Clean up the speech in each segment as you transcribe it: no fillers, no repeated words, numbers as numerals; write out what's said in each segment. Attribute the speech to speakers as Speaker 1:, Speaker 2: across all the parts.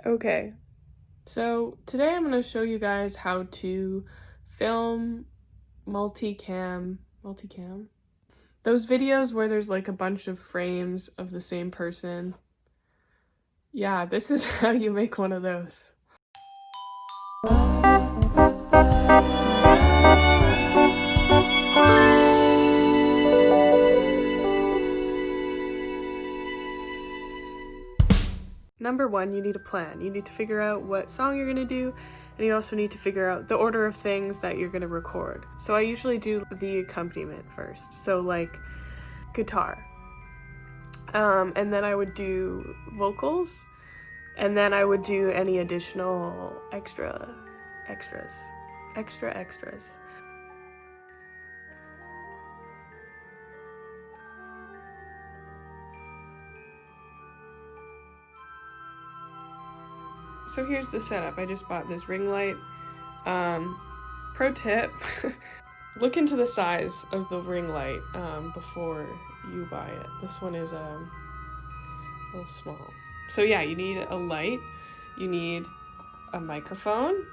Speaker 1: Okay, so today I'm going to show you guys how to film multicam, those videos where there's like a bunch of frames of the same person. Yeah, this is how you make one of those. Number one, you need a plan. You need to figure out what song you're gonna do, and you also need to figure out the order of things that you're gonna record. So I usually do the accompaniment first. So like guitar. And then I would do vocals, and then I would do any additional extras. So here's the setup. I just bought this ring light. Pro tip, look into the size of the ring light before you buy it. This one is a little small. So yeah, you need a light, you need a microphone.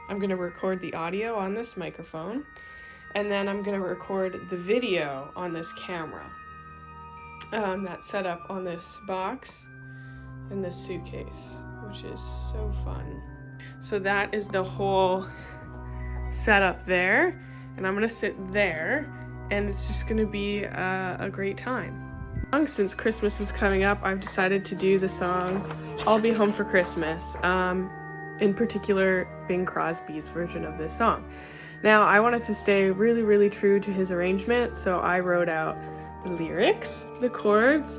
Speaker 1: I'm gonna record the audio on this microphone, and then I'm gonna record the video on this camera. That's set up on this box in this suitcase, which is so fun. So that is the whole setup there, and I'm gonna sit there, and it's just gonna be a great time. Since Christmas is coming up, I've decided to do the song I'll Be Home for Christmas, in particular Bing Crosby's version of this song. Now, I wanted to stay really, really true to his arrangement, so I wrote out the lyrics, the chords,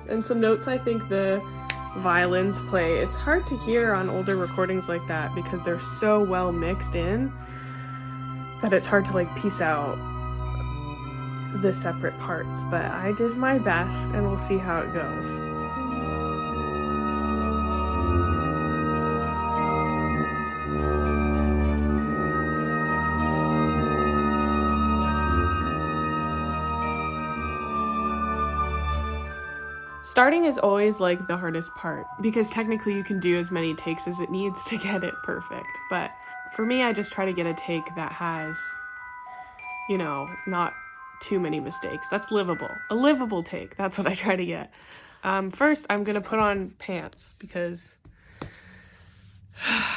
Speaker 1: and some notes I think the violins play. It's hard to hear on older recordings like that because they're so well mixed in that it's hard to like piece out the separate parts, but I did my best and we'll see how it goes. Starting is always like the hardest part because technically you can do as many takes as it needs to get it perfect. But for me, I just try to get a take that has, you know, not too many mistakes. That's livable. A livable take. That's what I try to get. First, I'm going to put on pants because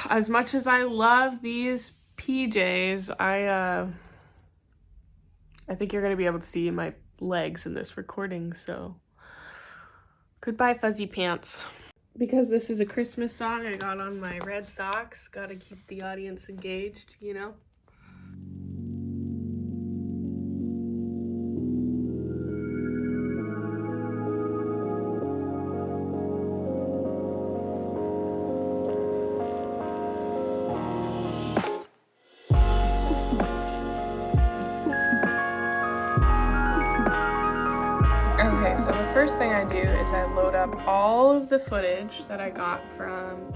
Speaker 1: as much as I love these PJs, I think you're going to be able to see my legs in this recording, so goodbye, fuzzy pants. Because this is a Christmas song, I got on my red socks. Gotta keep the audience engaged, you know? Okay, so the first thing I do is I load up all of the footage that I got from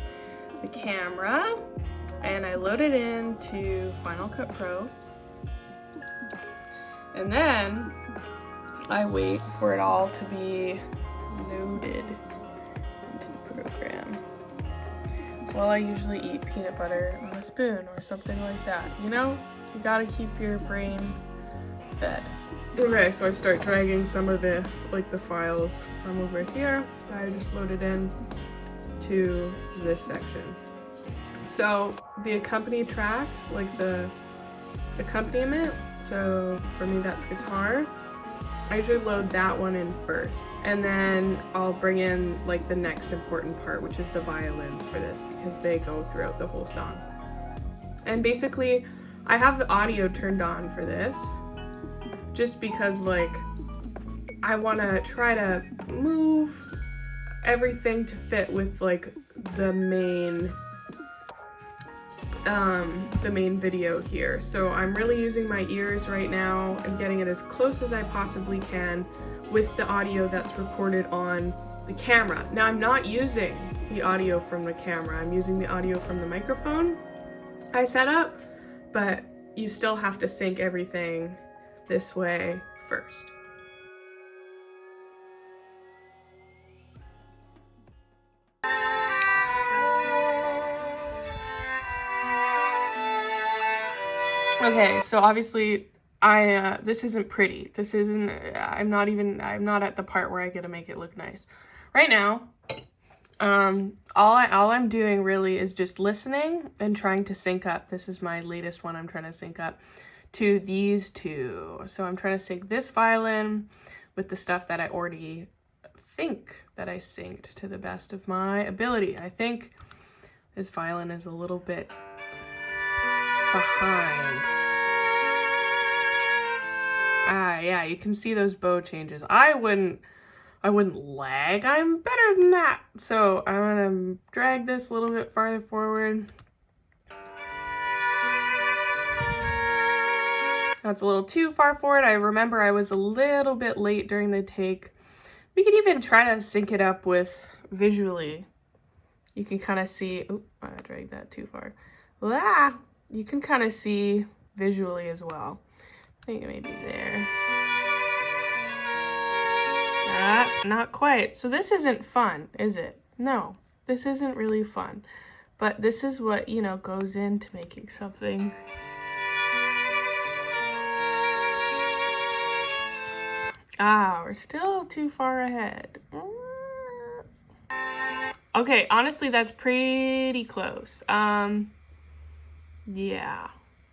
Speaker 1: the camera, and I load it into Final Cut Pro, and then I wait for it all to be loaded into the program. Well, I usually eat peanut butter on a spoon or something like that, you know? You gotta keep your brain fed. Okay, so I start dragging some of the files from over here. I just load it in to this section. So the accompany track, like the accompaniment, so for me that's guitar, I usually load that one in first. And then I'll bring in like the next important part, which is the violins for this, because they go throughout the whole song. And basically, I have the audio turned on for this, just because like I want to try to move everything to fit with like the main video here. So I'm really using my ears right now and getting it as close as I possibly can with the audio that's recorded on the camera. Now I'm not using the audio from the camera, I'm using the audio from the microphone I set up, but you still have to sync everything this way first. Okay, so obviously this isn't pretty. This isn't, I'm not at the part where I get to make it look nice. Right now, all I'm doing really is just listening and trying to sync up. This is my latest one I'm trying to sync up to these two. So I'm trying to sync this violin with the stuff that I already think that I synced to the best of my ability. I think this violin is a little bit behind. Ah, yeah, you can see those bow changes. I wouldn't lag. I'm better than that. So I'm gonna drag this a little bit farther forward. That's a little too far forward. I remember I was a little bit late during the take. We could even try to sync it up with visually. You can kind of see, oh, I dragged that too far. Ah, you can kind of see visually as well. I think maybe there. Ah, not quite. So this isn't fun, is it? No, this isn't really fun. But this is what, you know, goes into making something. Ah, we're still too far ahead. Okay, honestly, that's pretty close. Yeah,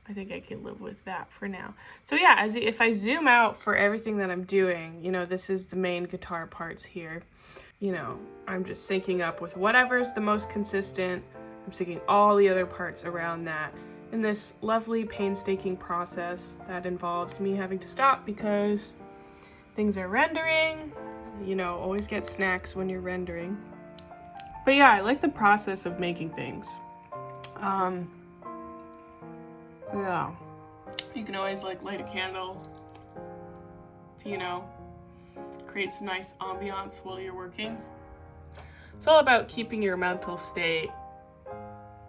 Speaker 1: I think I can live with that for now. So yeah, if I zoom out for everything that I'm doing, you know, this is the main guitar parts here. You know, I'm just syncing up with whatever's the most consistent. I'm syncing all the other parts around that in this lovely painstaking process that involves me having to stop because things are rendering. You know, always get snacks when you're rendering. But yeah, I like the process of making things. Yeah. You can always like light a candle to, you know, create some nice ambiance while you're working. It's all about keeping your mental state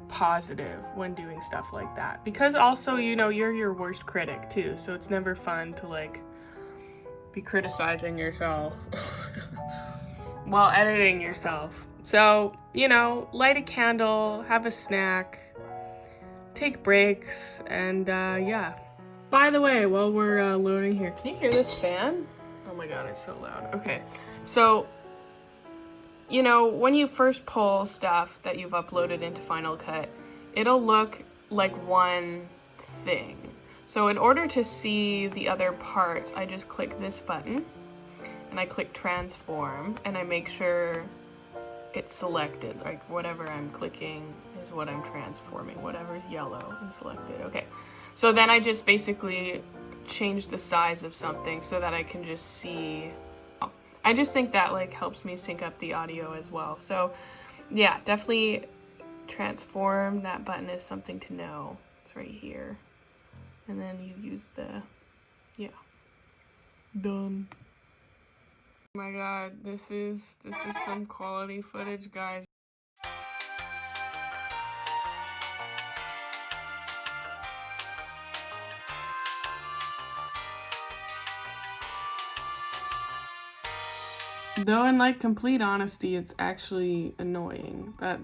Speaker 1: positive when doing stuff like that. Because also, you know, you're your worst critic too. So it's never fun to like be criticizing yourself while editing yourself. So, you know, light a candle, have a snack, take breaks, and yeah. By the way, while we're loading here, can you hear this fan? Oh my god, it's so loud. Okay, so, you know, when you first pull stuff that you've uploaded into Final Cut, it'll look like one thing. So in order to see the other parts, I just click this button, and I click transform, and I make sure it's selected, like whatever I'm clicking is what I'm transforming, whatever's yellow and selected. Okay, so then I just basically change the size of something so that I can just see. I just think that like helps me sync up the audio as well. So yeah, definitely transform. That button is something to know. It's right here. And then you use the, yeah, done. Oh my god, this is some quality footage, guys. Though in like complete honesty, it's actually annoying that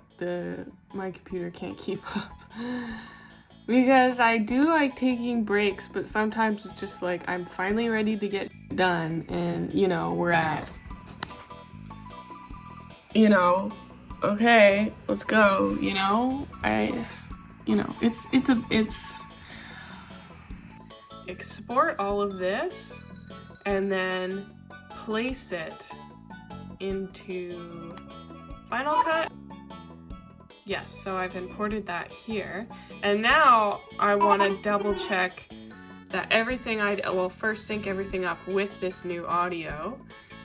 Speaker 1: my computer can't keep up. Because I do like taking breaks, but sometimes it's just like I'm finally ready to get done, and you know, we're at, you know, okay, let's go, you know? It's export all of this and then place it into Final Cut. Yes, so I've imported that here. And now I want to double check that everything well, first sync everything up with this new audio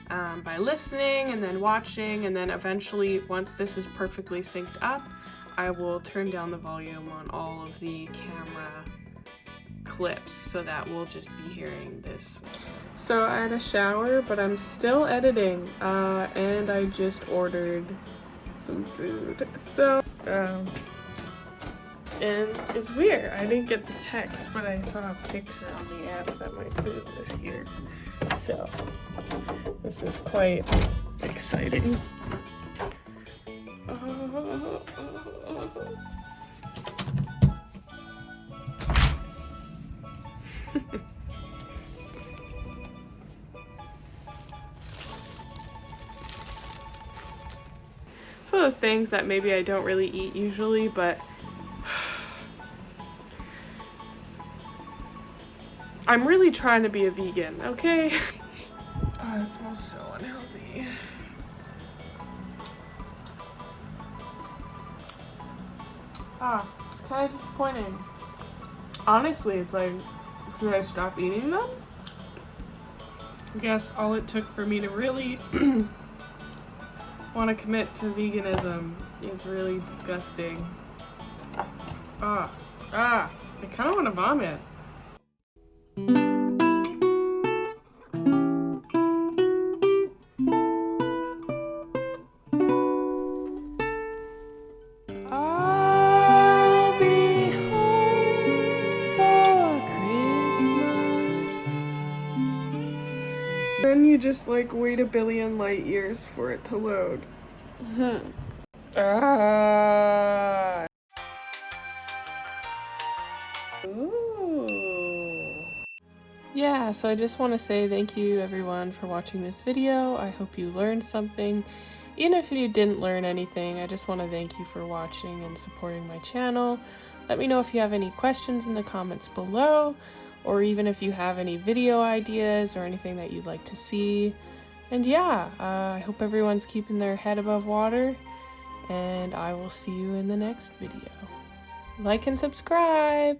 Speaker 1: by listening and then watching, and then eventually, once this is perfectly synced up, I will turn down the volume on all of the camera clips so that we'll just be hearing this. So I had a shower, but I'm still editing, and I just ordered some food. So, and it's weird. I didn't get the text, but I saw a picture on the app that my food was here. So, this is quite exciting. those things that maybe I don't really eat usually, but I'm really trying to be a vegan, okay? Oh, it smells so unhealthy. It's kind of disappointing. Honestly, it's like, should I stop eating them? I guess all it took for me to really want to commit to veganism is really disgusting. I kind of want to vomit. I'll be home for Christmas. Then you just like wait a billion light years for it to load. Yeah, so I just want to say thank you everyone for watching this video. I hope you learned something. Even if you didn't learn anything, I just want to thank you for watching and supporting my channel. Let me know if you have any questions in the comments below, or even if you have any video ideas or anything that you'd like to see. And yeah, I hope everyone's keeping their head above water, and I will see you in the next video. Like and subscribe!